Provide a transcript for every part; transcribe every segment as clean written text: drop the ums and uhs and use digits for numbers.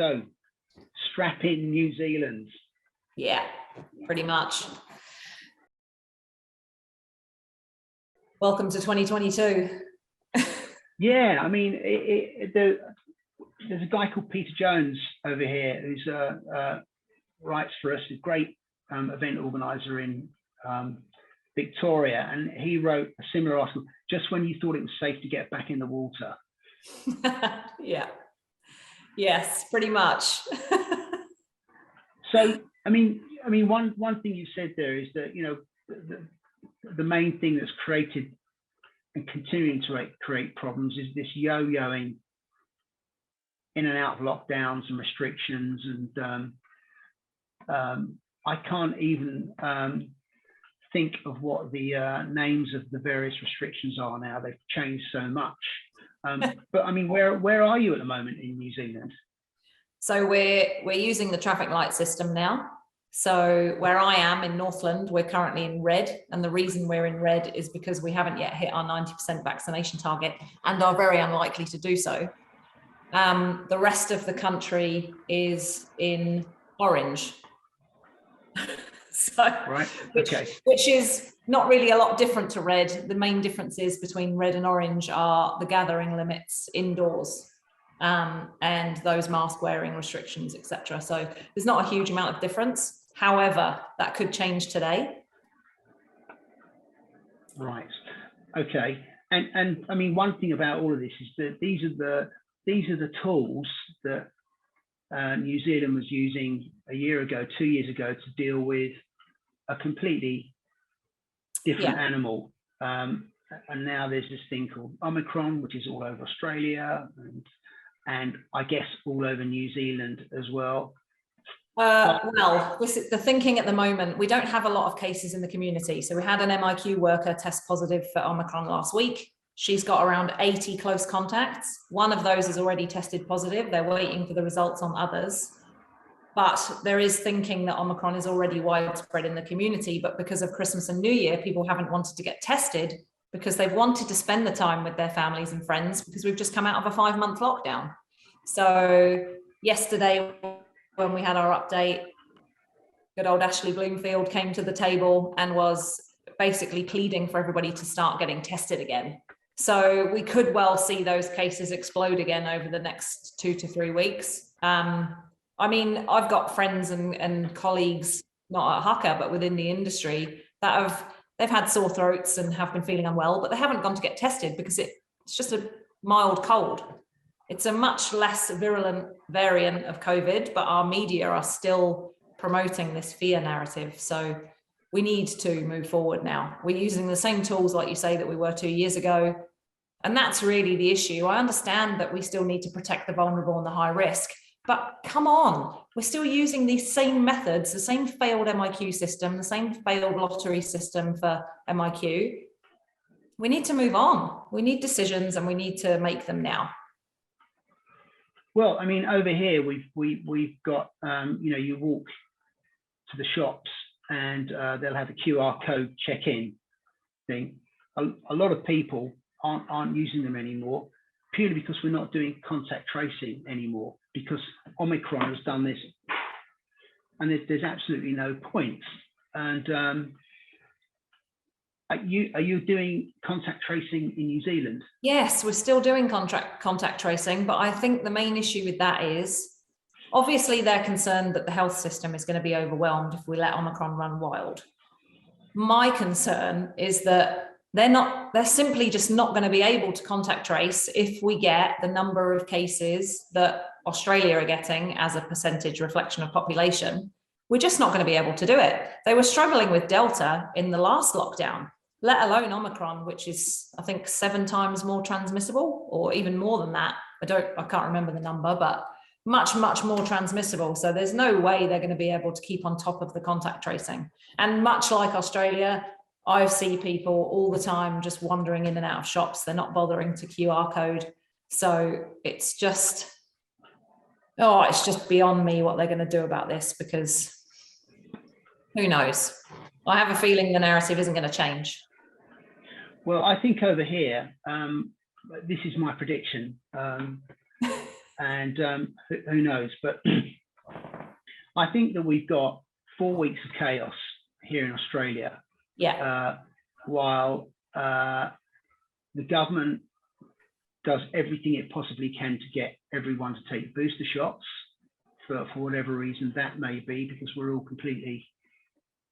So strap in, New Zealand. Yeah, pretty much. Welcome to 2022. Yeah, I mean, there's a guy called Peter Jones over here who's writes for us, a great event organizer in Victoria, and he wrote a similar article just when you thought it was safe to get back in the water. Yeah. Yes, pretty much. So, I mean, one thing you said there is that, you know, the main thing that's created and continuing to create problems is this yo-yoing in and out of lockdowns and restrictions, and I can't even think of what the names of the various restrictions are now. They've changed so much. But I mean, where are you at the moment in New Zealand? So we're using the traffic light system now. So where I am in Northland, we're currently in red. And the reason we're in red is because we haven't yet hit our 90% vaccination target and are very unlikely to do so. The rest of the country is in orange. So, right. Okay. Which is not really a lot different to red. The main differences between red and orange are the gathering limits indoors, and those mask wearing restrictions, etc. So there's not a huge amount of difference. However, that could change today. Right. Okay. And I mean, one thing about all of this is that these are the tools that New Zealand was using a year ago, 2 years ago, to deal with a completely different animal. And now there's this thing called Omicron, which is all over Australia and I guess all over New Zealand as well. Well, this is the thinking at the moment. We don't have a lot of cases in the community. So we had an MIQ worker test positive for Omicron last week. She's got around 80 close contacts. One of those is already tested positive. They're waiting for the results on others. But there is thinking that Omicron is already widespread in the community, but because of Christmas and New Year, people haven't wanted to get tested because they've wanted to spend the time with their families and friends because we've just come out of a 5-month lockdown. So yesterday, when we had our update, good old Ashley Bloomfield came to the table and was basically pleading for everybody to start getting tested again. So we could well see those cases explode again over the next 2 to 3 weeks. I mean, I've got friends and colleagues, not at Hucker, but within the industry, that they've had sore throats and have been feeling unwell, but they haven't gone to get tested because it's just a mild cold. It's a much less virulent variant of COVID, but our media are still promoting this fear narrative. So we need to move forward now. We're using the same tools, like you say, that we were 2 years ago. And that's really the issue. I understand that we still need to protect the vulnerable and the high risk, but come on, we're still using these same methods, the same failed MIQ system, the same failed lottery system for MIQ. We need to move on. We need decisions and we need to make them now. Well, I mean, over here, we've got, you know, you walk to the shops and they'll have a QR code check-in thing. A lot of people aren't using them anymore, purely because we're not doing contact tracing anymore, because Omicron has done this, and there's absolutely no point. And are you doing contact tracing in New Zealand? Yes, we're still doing contact tracing, but I think the main issue with that is, obviously they're concerned that the health system is going to be overwhelmed if we let Omicron run wild. My concern is that they're simply just not going to be able to contact trace if we get the number of cases that Australia are getting as a percentage reflection of population. We're just not going to be able to do it. They were struggling with Delta in the last lockdown, let alone Omicron, which is, I think, 7 times more transmissible, or even more than that. I can't remember the number, but much, much more transmissible. So there's no way they're going to be able to keep on top of the contact tracing. And much like Australia, I see people all the time just wandering in and out of shops. They're not bothering to QR code. So it's just beyond me what they're going to do about this, because who knows? I have a feeling the narrative isn't going to change. Well, I think over here, this is my prediction. and who knows? But I think that we've got 4 weeks of chaos here in Australia, while the government does everything it possibly can to get everyone to take booster shots for whatever reason that may be, because we're all completely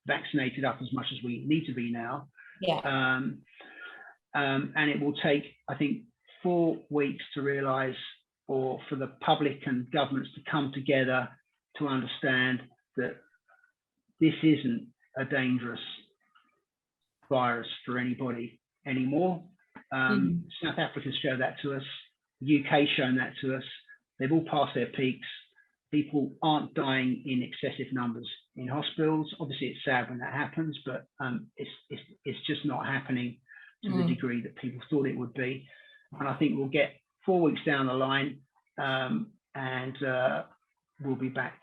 vaccinated up as much as we need to be now. And it will take, I think, 4 weeks to realize, or for the public and governments to come together to understand that this isn't a dangerous virus for anybody anymore. South Africa's shown that to us. The UK shown that to us. They've all passed their peaks. People aren't dying in excessive numbers in hospitals. Obviously, it's sad when that happens, but it's just not happening to the degree that people thought it would be. And I think we'll get 4 weeks down the line, and we'll be back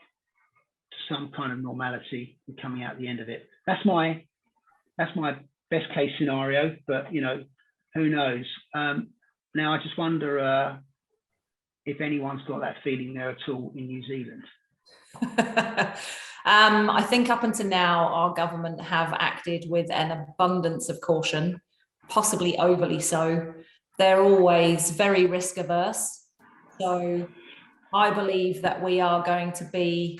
to some kind of normality coming out the end of it. That's my best case scenario, but you know, who knows? Now I just wonder if anyone's got that feeling there at all in New Zealand. I think up until now, our government have acted with an abundance of caution, possibly overly so. They're always very risk averse. So I believe that we are going to be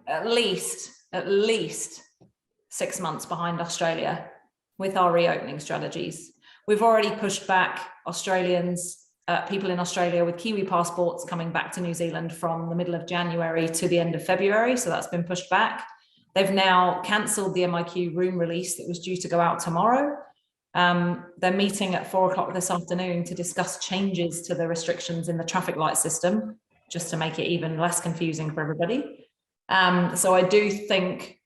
at least 6 months behind Australia with our reopening strategies. We've already pushed back Australians, people in Australia with Kiwi passports coming back to New Zealand from the middle of January to the end of February. So that's been pushed back. They've now cancelled the MIQ room release that was due to go out tomorrow. They're meeting at 4 o'clock this afternoon to discuss changes to the restrictions in the traffic light system, just to make it even less confusing for everybody. So I do think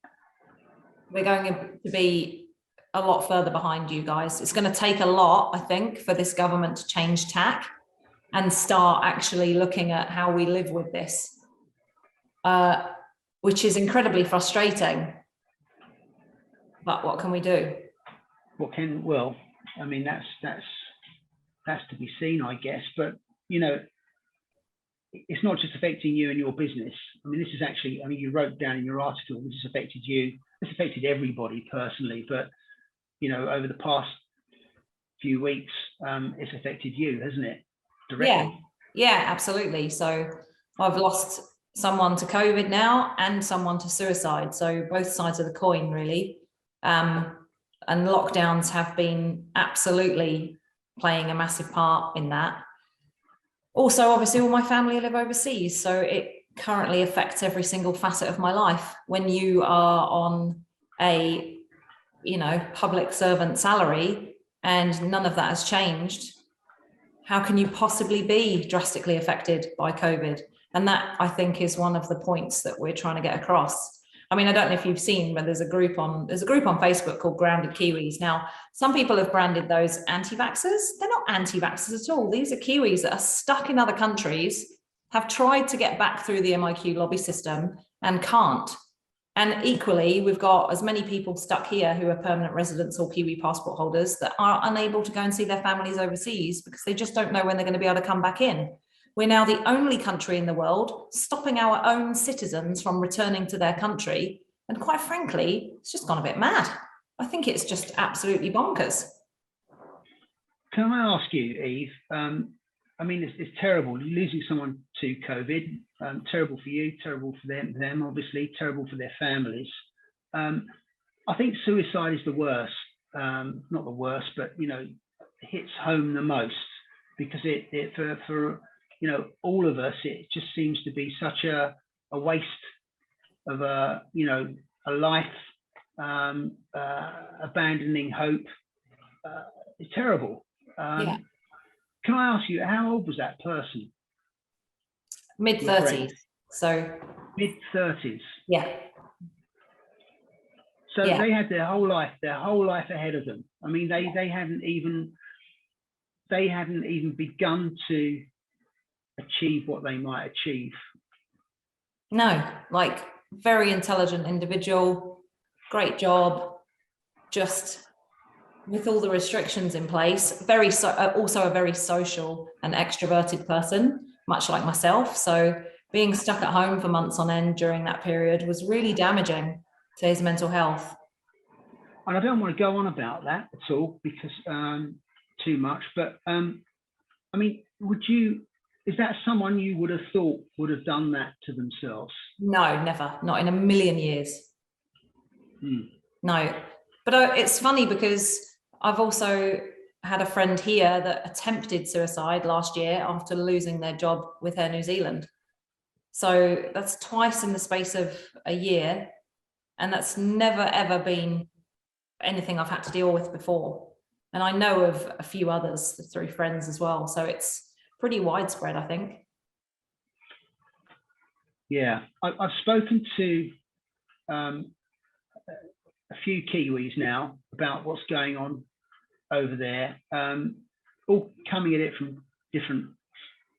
we're going to be a lot further behind you guys. It's going to take a lot, I think, for this government to change tack and start actually looking at how we live with this, which is incredibly frustrating. But what can we do? Well, I mean, that's to be seen, I guess. But you know, it's not just affecting you and your business. I mean, this is actually, I mean, you wrote down in your article, this has affected you. It's affected everybody personally, but you know, over the past few weeks, it's affected you, hasn't it? Directly. Yeah, absolutely. So I've lost someone to COVID now and someone to suicide. So both sides of the coin, really. And lockdowns have been absolutely playing a massive part in that. Also, obviously, all my family live overseas, so it currently affects every single facet of my life. When you are on a, you know, public servant salary and none of that has changed, how can you possibly be drastically affected by COVID? And that, I think, is one of the points that we're trying to get across. I mean, I don't know if you've seen, but there's a group on Facebook called Grounded Kiwis. Now, some people have branded those anti-vaxxers. They're not anti-vaxxers at all. These are Kiwis that are stuck in other countries, have tried to get back through the MIQ lobby system and can't. And equally, we've got as many people stuck here who are permanent residents or Kiwi passport holders that are unable to go and see their families overseas because they just don't know when they're going to be able to come back in. We're now the only country in the world stopping our own citizens from returning to their country. And quite frankly, it's just gone a bit mad. I think it's just absolutely bonkers. Can I ask you, Eve? I mean, it's terrible losing someone to COVID. Terrible for you, terrible for them, obviously, terrible for their families. I think suicide is the worst. Not the worst, but you know, hits home the most because it for you know, all of us, it just seems to be such a waste of a life, abandoning hope. It's terrible. Yeah. Can I ask you, how old was that person? Mid-30s. So mid-30s. Yeah. So they had their whole life ahead of them. I mean, they hadn't even begun to achieve what they might achieve. No, like very intelligent individual, great job, just with all the restrictions in place, also a very social and extroverted person. much like myself. So being stuck at home for months on end during that period was really damaging to his mental health. And I don't want to go on about that at all because too much, but I mean, is that someone you would have thought would have done that to themselves? No, never, not in a million years. No, but it's funny because I've also had a friend here that attempted suicide last year after losing their job with Air New Zealand. So that's twice in the space of a year. And that's never, ever been anything I've had to deal with before. And I know of a few others through friends as well. So it's pretty widespread, I think. Yeah, I've spoken to a few Kiwis now about what's going on over there, all coming at it from different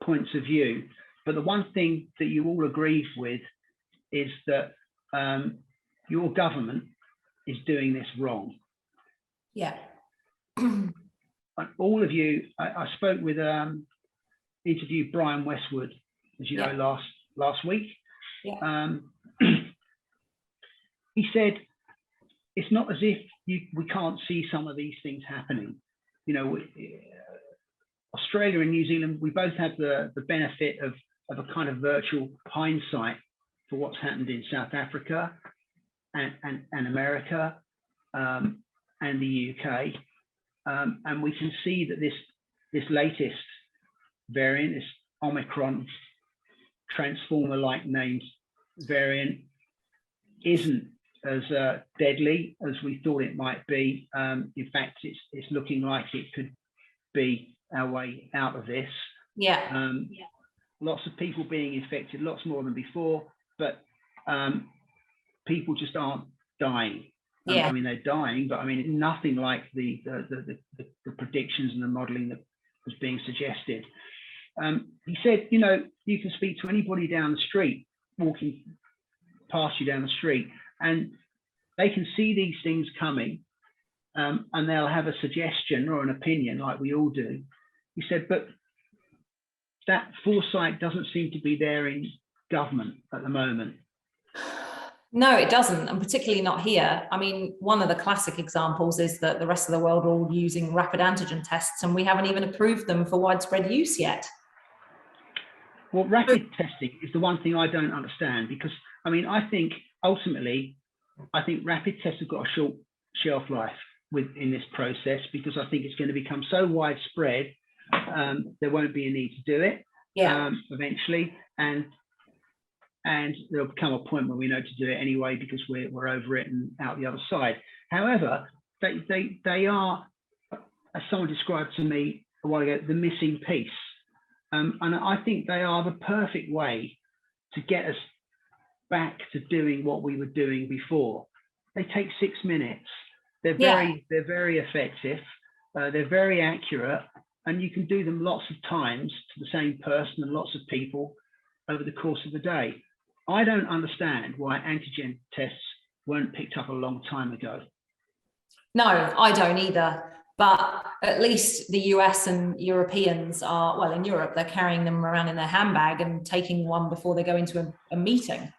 points of view. But the one thing that you all agree with is that your government is doing this wrong. Yeah. All of you, I spoke with, interviewed Brian Westwood, as you know, last week. Yeah. He said, it's not as if we can't see some of these things happening. You know, Australia and New Zealand, we both have the benefit of a kind of virtual hindsight for what's happened in South Africa and America and the UK. And we can see that this latest variant, this Omicron transformer-like named variant, isn't as deadly as we thought it might be. In fact, it's looking like it could be our way out of this. Yeah. Lots of people being infected, lots more than before, but people just aren't dying. Yeah. I mean, they're dying, but I mean, nothing like the predictions and the modeling that was being suggested. He said, you know, you can speak to anybody down the street, walking past you down the street, and they can see these things coming, and they'll have a suggestion or an opinion like we all do. He said, but that foresight doesn't seem to be there in government at the moment. No, it doesn't, and particularly not here. I mean, one of the classic examples is that the rest of the world are all using rapid antigen tests, and we haven't even approved them for widespread use yet. Well, rapid testing is the one thing I don't understand, because, I mean, I think ultimately, I think rapid tests have got a short shelf life in this process, because I think it's going to become so widespread, there won't be a need to do it eventually. And there'll come a point where we know to do it anyway, because we're over it and out the other side. However, they are, as someone described to me a while ago, the missing piece. And I think they are the perfect way to get us back to doing what we were doing before. They take 6 minutes. They're very effective. They're very accurate, and you can do them lots of times to the same person and lots of people over the course of the day. I don't understand why antigen tests weren't picked up a long time ago. No, I don't either. But at least the US and Europeans are, well, in Europe, they're carrying them around in their handbag and taking one before they go into a meeting.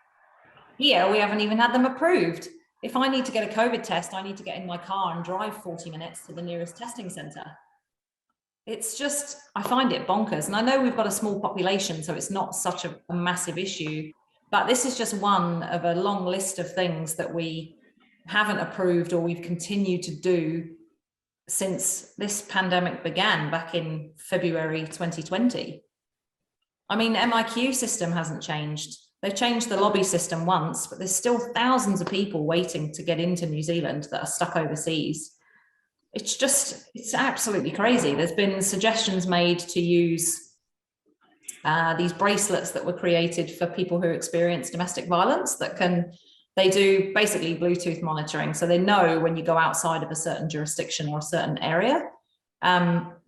Here, we haven't even had them approved. If I need to get a COVID test, I need to get in my car and drive 40 minutes to the nearest testing center. It's just, I find it bonkers. And I know we've got a small population, so it's not such a massive issue. But this is just one of a long list of things that we haven't approved or we've continued to do since this pandemic began back in February 2020. I mean, MIQ system hasn't changed. They've changed the lobby system once, but there's still thousands of people waiting to get into New Zealand that are stuck overseas. It's absolutely crazy. There's been suggestions made to use these bracelets that were created for people who experience domestic violence they do basically Bluetooth monitoring. So they know when you go outside of a certain jurisdiction or a certain area.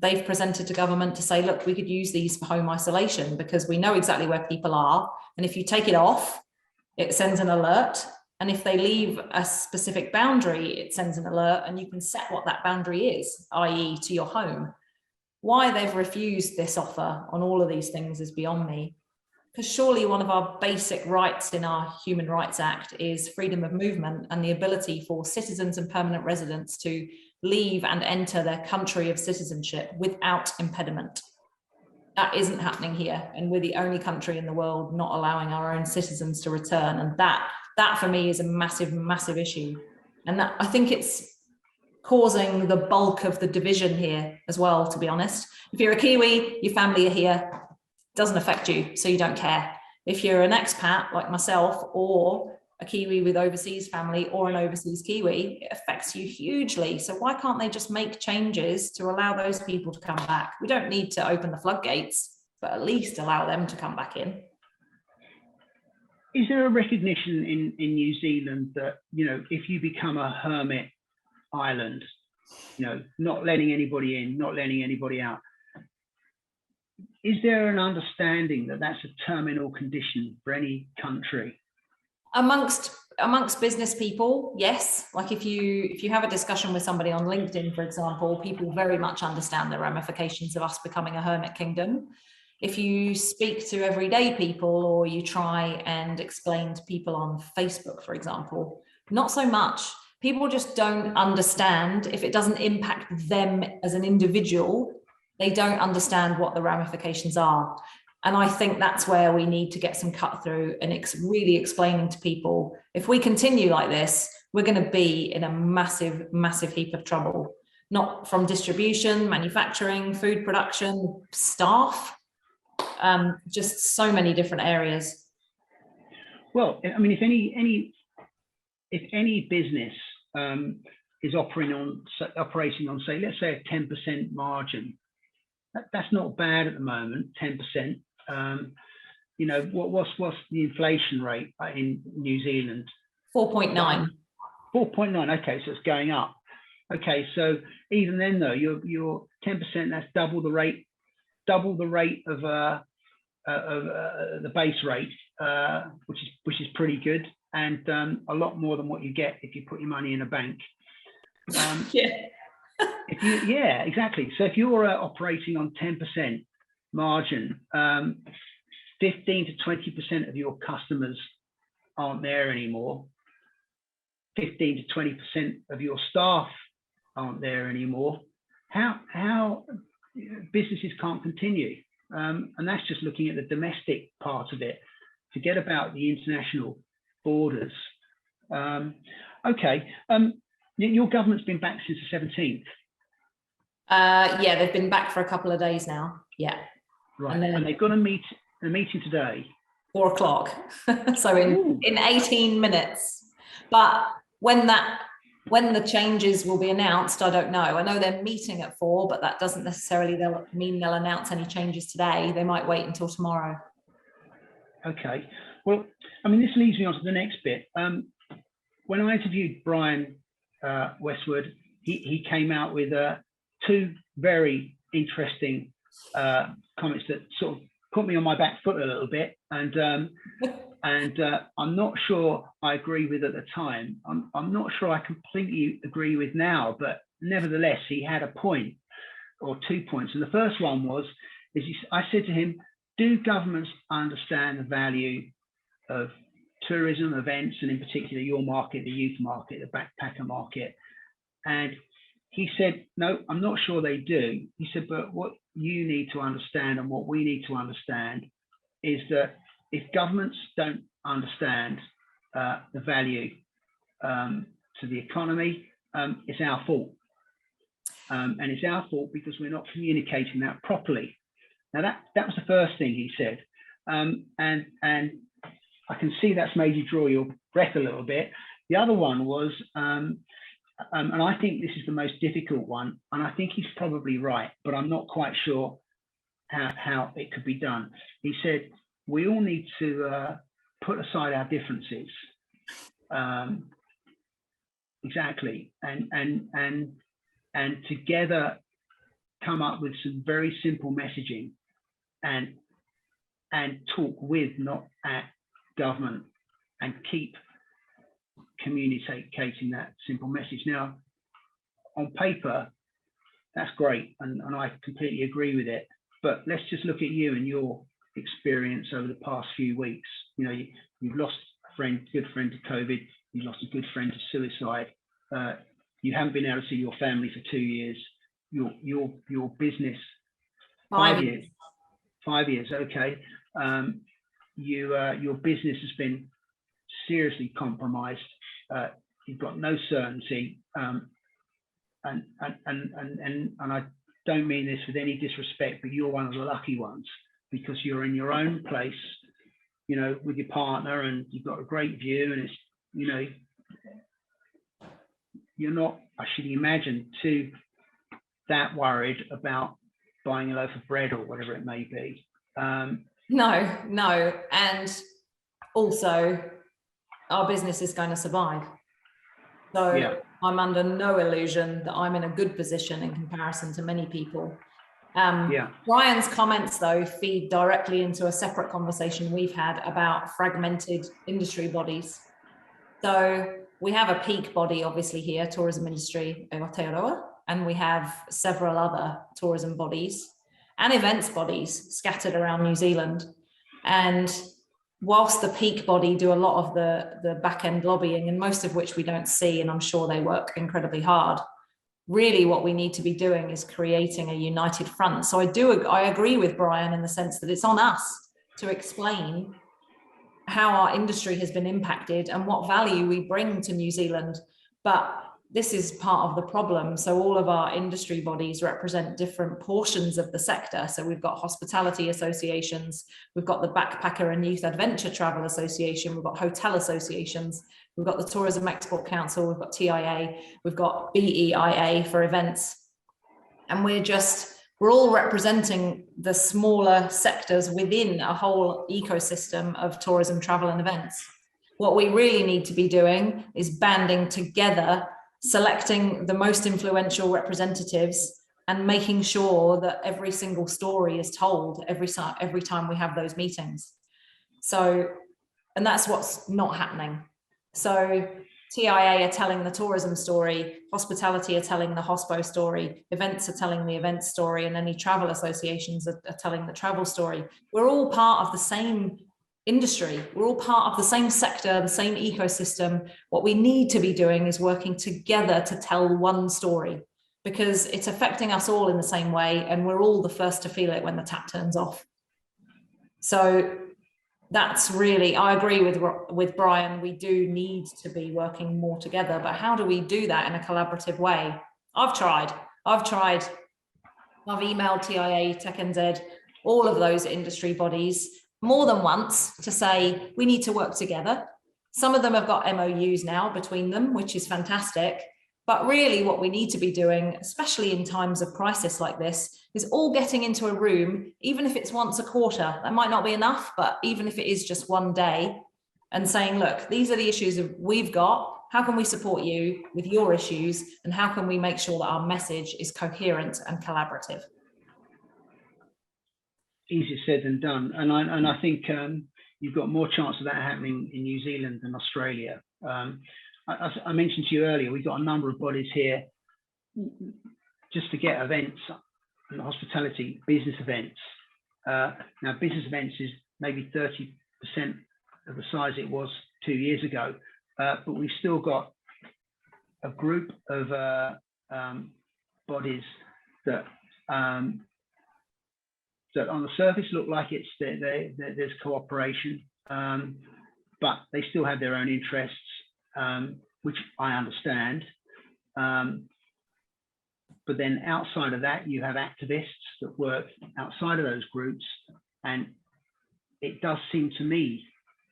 They've presented to government to say, look, we could use these for home isolation because we know exactly where people are. And if you take it off, it sends an alert. And if they leave a specific boundary, it sends an alert, and you can set what that boundary is, i.e. to your home. Why they've refused this offer on all of these things is beyond me. Because surely one of our basic rights in our Human Rights Act is freedom of movement and the ability for citizens and permanent residents to leave and enter their country of citizenship without impediment. That isn't happening here, and we're the only country in the world not allowing our own citizens to return, and that for me is a massive issue. And that, I think it's causing the bulk of the division here as well, to be honest. If you're a Kiwi, your family are here, doesn't affect you, so you don't care. If you're an expat like myself, or a Kiwi with overseas family, or an overseas Kiwi, it affects you hugely. So why can't they just make changes to allow those people to come back? We don't need to open the floodgates, but at least allow them to come back in. Is there a recognition in New Zealand that, you know, if you become a hermit island, you know, not letting anybody in, not letting anybody out, is there an understanding that that's a terminal condition for any country? Amongst business people, yes. Like if you have a discussion with somebody on LinkedIn, for example, people very much understand the ramifications of us becoming a hermit kingdom. If you speak to everyday people, or you try and explain to people on Facebook, for example, not so much. People just don't understand. If it doesn't impact them as an individual, they don't understand what the ramifications are. And I think that's where we need to get some cut through and really explaining to people, if we continue like this, we're going to be in a massive heap of trouble, not from distribution, manufacturing, food production, staff, just so many different areas. Well, I mean, if any business is operating on, say, let's say a 10% margin, that's not bad at the moment, 10%. You know, what's the inflation rate in New Zealand? 4.9. 4.9. Okay, so it's going up. Okay, so even then, though, you're 10%. That's double the rate of the base rate, which is pretty good, and a lot more than what you get if you put your money in a bank. Yeah. Yeah, exactly. So if you're operating on 10% margin, 15 to 20% of your customers aren't there anymore. 15 to 20% of your staff aren't there anymore. How businesses can't continue, and that's just looking at the domestic part of it. Forget about the international borders. Okay, your government's been back since the 17th. Yeah, they've been back for a couple of days now. Yeah. Right. And they've got a meeting today. 4 o'clock. So in 18 minutes. But when the changes will be announced, I don't know. I know they're meeting at 4, but that doesn't necessarily mean they'll announce any changes today. They might wait until tomorrow. Okay. Well, I mean, this leads me on to the next bit. When I interviewed Brian Westwood, he came out with 2 very interesting comments that sort of put me on my back foot a little bit, and I'm not sure I agree with at the time. I'm not sure I completely agree with now, but nevertheless, he had a point or 2 points. And the first one I said to him, do governments understand the value of tourism events, and in particular your market, the youth market, the backpacker market? And he said, no, I'm not sure they do. He said, but what you need to understand and what we need to understand is that if governments don't understand the value to the economy, it's our fault. And it's our fault because we're not communicating that properly. Now that was the first thing he said. And I can see that's made you draw your breath a little bit. The other one was, and I think this is the most difficult one, and I think he's probably right, but I'm not quite sure how it could be done. He said, we all need to put aside our differences. Exactly. And together come up with some very simple messaging and talk with, not at, government, and keep communicating that simple message. Now, on paper, that's great, and I completely agree with it. But let's just look at you and your experience over the past few weeks. You know, you've lost a friend, good friend to COVID. You lost a good friend to suicide. You haven't been able to see your family for 2 years. Your business, 5 years. 5 years, okay. Your business has been seriously compromised. You've got no certainty, and I don't mean this with any disrespect, but you're one of the lucky ones, because you're in your own place, you know, with your partner, and you've got a great view, and it's, you know, you're not, I should imagine, too that worried about buying a loaf of bread or whatever it may be. No, and also our business is going to survive. So yeah. I'm under no illusion that I'm in a good position in comparison to many people. Brian's comments, though, feed directly into a separate conversation we've had about fragmented industry bodies. So we have a peak body, obviously, here, Tourism Industry Aotearoa, and we have several other tourism bodies and events bodies scattered around New Zealand. And whilst the peak body do a lot of the back-end lobbying, and most of which we don't see, and I'm sure they work incredibly hard, really what we need to be doing is creating a united front. So I agree with Brian in the sense that it's on us to explain how our industry has been impacted and what value we bring to New Zealand. But this is part of the problem. So all of our industry bodies represent different portions of the sector. So we've got hospitality associations, we've got the Backpacker and Youth Adventure Travel Association, we've got hotel associations, we've got the Tourism Export Council, we've got TIA, we've got BEIA for events. And we're all representing the smaller sectors within a whole ecosystem of tourism, travel and events. What we really need to be doing is banding together, selecting the most influential representatives and making sure that every single story is told every time we have those meetings. So, and that's what's not happening. So TIA are telling the tourism story, hospitality are telling the hospo story, events are telling the event story, and any travel associations are telling the travel story. We're all part of the same industry. We're all part of the same sector, the same ecosystem. What we need to be doing is working together to tell one story, because it's affecting us all in the same way, and we're all the first to feel it when the tap turns off. So that's really, I agree with Brian, we do need to be working more together, but how do we do that in a collaborative way? I've tried. I've emailed TIA, TechNZ, all of those industry bodies more than once to say, we need to work together. Some of them have got MOUs now between them, which is fantastic. But really what we need to be doing, especially in times of crisis like this, is all getting into a room, even if it's once a quarter. That might not be enough, but even if it is just one day, and saying, look, these are the issues we've got. How can we support you with your issues? And how can we make sure that our message is coherent and collaborative? Easier said than done. And I think you've got more chance of that happening in New Zealand than Australia. I mentioned to you earlier, we've got a number of bodies here just to get events and hospitality, business events. Now, business events is maybe 30% of the size it was 2 years ago, but we've still got a group of bodies that on the surface look like there's cooperation, but they still have their own interests, which I understand. But then outside of that, you have activists that work outside of those groups. And it does seem to me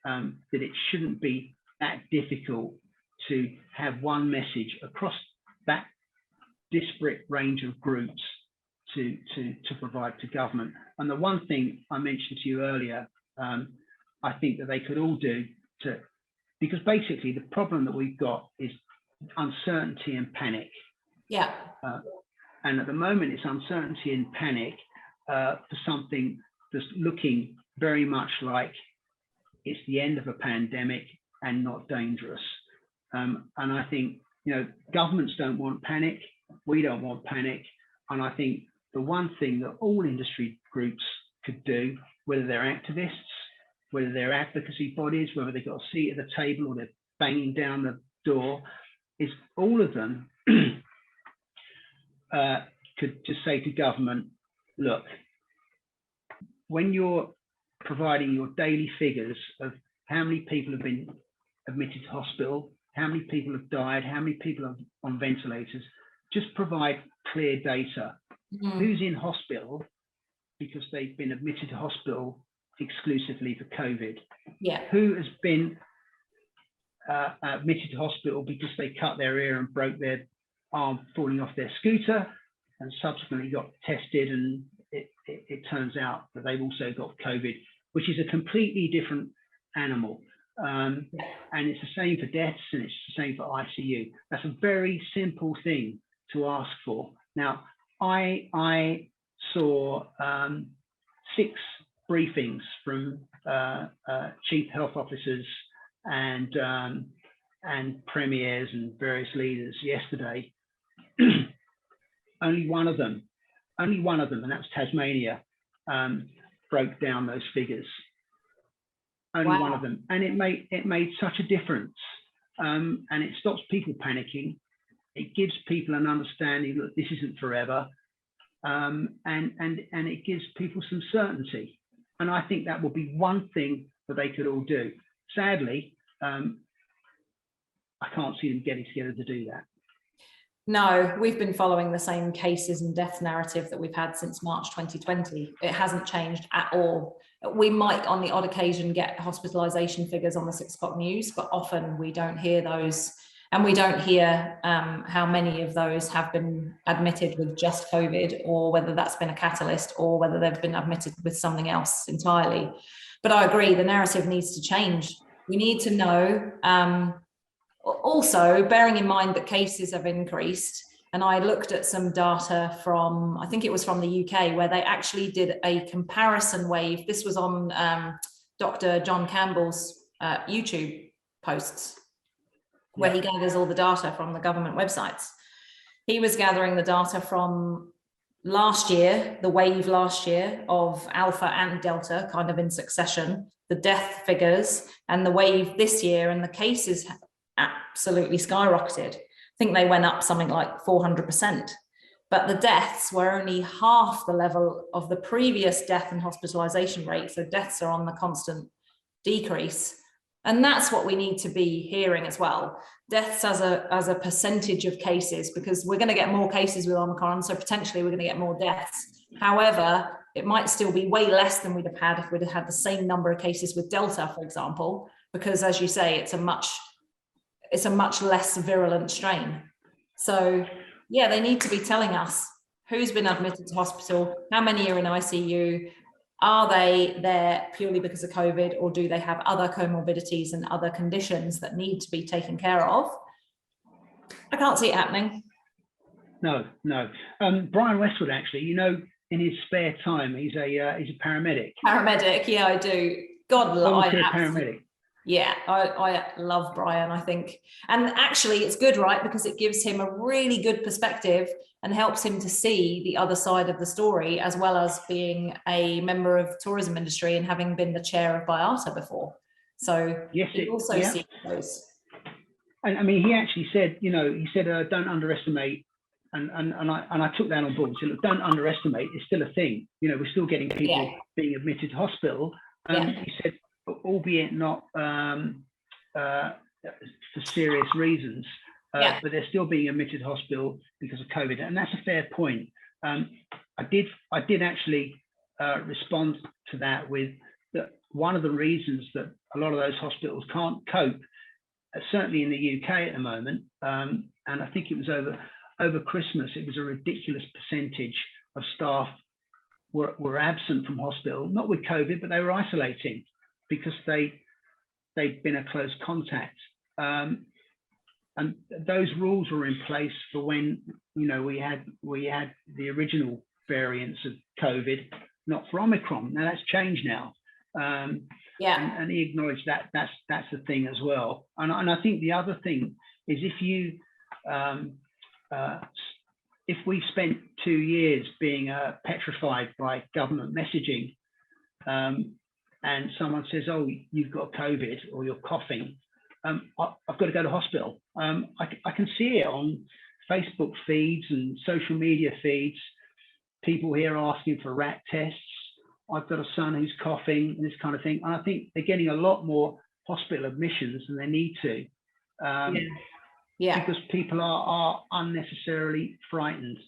that it shouldn't be that difficult to have one message across that disparate range of groups to provide to government. And the one thing I mentioned to you earlier, I think that they could all do because basically the problem that we've got is uncertainty and panic. Yeah. And at the moment, it's uncertainty and panic for something that's looking very much like it's the end of a pandemic and not dangerous. And I think, governments don't want panic. We don't want panic. And I think the one thing that all industry groups could do, whether they're activists, whether they're advocacy bodies, whether they've got a seat at the table or they're banging down the door, is all of them could just say to government, look, when you're providing your daily figures of how many people have been admitted to hospital, how many people have died, how many people are on ventilators, just provide clear data. Who's in hospital because they've been admitted to hospital exclusively for COVID? Yeah. Who has been admitted to hospital because they cut their ear and broke their arm falling off their scooter and subsequently got tested, and it turns out that they've also got COVID, which is a completely different animal. And it's the same for deaths, and it's the same for ICU. That's a very simple thing to ask for. Now, I saw 6 briefings from chief health officers and premiers and various leaders yesterday. Only one of them, and that's Tasmania, broke down those figures. Only one of them, and it made such a difference, and it stops people panicking. It gives people an understanding that this isn't forever, and it gives people some certainty. And I think that will be one thing that they could all do. Sadly, I can't see them getting together to do that. No, we've been following the same cases and death narrative that we've had since March 2020. It hasn't changed at all. We might on the odd occasion get hospitalisation figures on the 6 o'clock news, but often we don't hear those. And we don't hear how many of those have been admitted with just COVID, or whether that's been a catalyst, or whether they've been admitted with something else entirely. But I agree, the narrative needs to change. We need to know, also bearing in mind that cases have increased. And I looked at some data from, I think it was from the UK, where they actually did a comparison wave. This was on Dr. John Campbell's YouTube posts, where he gathers all the data from the government websites. He was gathering the data from last year, the wave last year of Alpha and Delta kind of in succession, the death figures, and the wave this year, and the cases absolutely skyrocketed. I think they went up something like 400%, but the deaths were only half the level of the previous death and hospitalization rate. So deaths are on the constant decrease. And that's what we need to be hearing as well. Deaths as a percentage of cases, because we're going to get more cases with Omicron, so potentially we're going to get more deaths. However, it might still be way less than we'd have had if we'd have had the same number of cases with Delta, for example, because as you say, it's a much less virulent strain. So yeah, they need to be telling us who's been admitted to hospital, how many are in ICU, are they there purely because of COVID, or do they have other comorbidities and other conditions that need to be taken care of? I can't see it happening. No. Brian Westwood, actually, you know, in his spare time, he's a paramedic. Paramedic, yeah, I do. God, paramedic. Yeah, I love Brian, I think. And actually it's good, right? Because it gives him a really good perspective and helps him to see the other side of the story, as well as being a member of the tourism industry and having been the chair of BIATA before. So yes, he also sees those. And I mean, he actually said, you know, don't underestimate, and I took that on board. He said, look, don't underestimate, it's still a thing. You know, we're still getting people being admitted to hospital. He said, albeit not for serious reasons, but they're still being admitted to hospital because of COVID, and that's a fair point. I did actually respond to that with that one of the reasons that a lot of those hospitals can't cope, certainly in the UK at the moment, and I think it was over Christmas, it was a ridiculous percentage of staff were absent from hospital, not with COVID, but they were isolating because they'd been a close contact. And those rules were in place for when, you know, we had the original variants of COVID, not for Omicron. Now that's changed now. And he acknowledged that that's the thing as well. And I think the other thing is if you if we spent 2 years being petrified by government messaging, and someone says, "Oh, you've got COVID or you're coughing," I've got to go to hospital. I can see it on Facebook feeds and social media feeds. People here asking for rat tests. I've got a son who's coughing and this kind of thing. And I think they're getting a lot more hospital admissions than they need to. Because people are unnecessarily frightened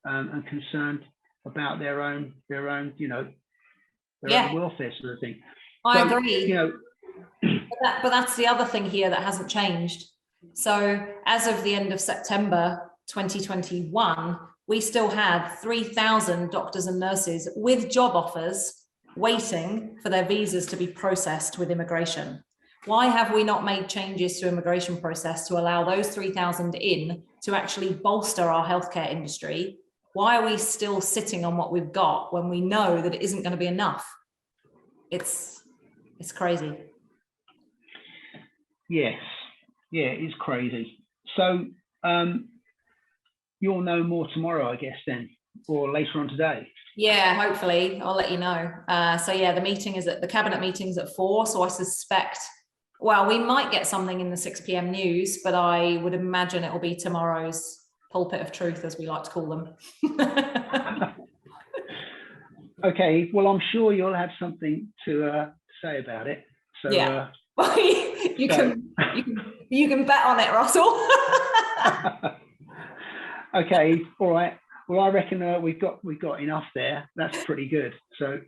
and concerned about their own own welfare sort of thing. I agree. But that's the other thing here that hasn't changed. So as of the end of September 2021, we still had 3,000 doctors and nurses with job offers waiting for their visas to be processed with immigration. Why have we not made changes to immigration process to allow those 3,000 in to actually bolster our healthcare industry? Why are we still sitting on what we've got when we know that it isn't going to be enough? It's crazy. Yes, yeah, it is crazy. So you'll know more tomorrow, I guess, then, or later on today. Yeah, hopefully I'll let you know. So yeah, the cabinet meeting's at 4. So I suspect, well, we might get something in the 6 p.m. news, but I would imagine it will be tomorrow's pulpit of truth, as we like to call them. Okay, well, I'm sure you'll have something to say about it. So yeah, you can bet on it, Russell. Okay, all right. Well, I reckon we've got enough there. That's pretty good. So